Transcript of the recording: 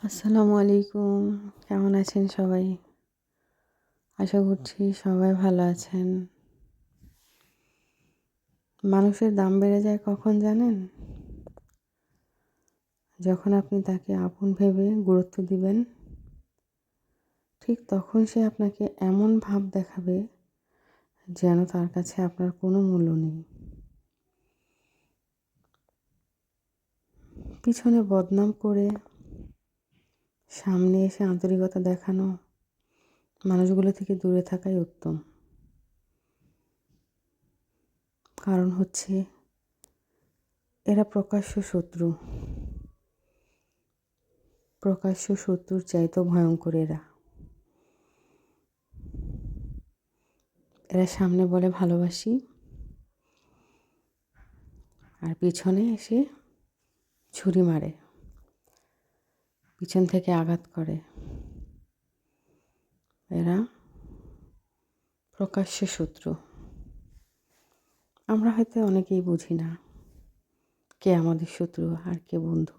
আসসালামু আলাইকুম। কেমন আছেন সবাই? আশা করছি সবাই ভালো আছেন। মানুষের দাম বেড়ে যায় কখন জানেন? যখন আপনি তাকে আপন ভেবে গুরুত্ব দিবেন, ঠিক তখন সে আপনাকে এমন ভাব দেখাবে যেন তার কাছে আপনার কোনো মূল্য নেই। পিছনে বদনাম করে সামনে এসে আন্তরিকতা দেখানো মানুষগুলো থেকে দূরে থাকাই উত্তম। কারণ হচ্ছে এরা প্রকাশ্য শত্রু। প্রকাশ্য শত্রুর চাইতেও ভয়ঙ্কর এরা। এরা সামনে বলে ভালোবাসি, আর পিছনে এসে ছুরি মারে, পিছন থেকে আঘাত করে। এরা প্রকাশ্য শত্রু। আমরা হয়তো অনেকেই বুঝি না কে আমাদের শত্রু আর কে বন্ধু।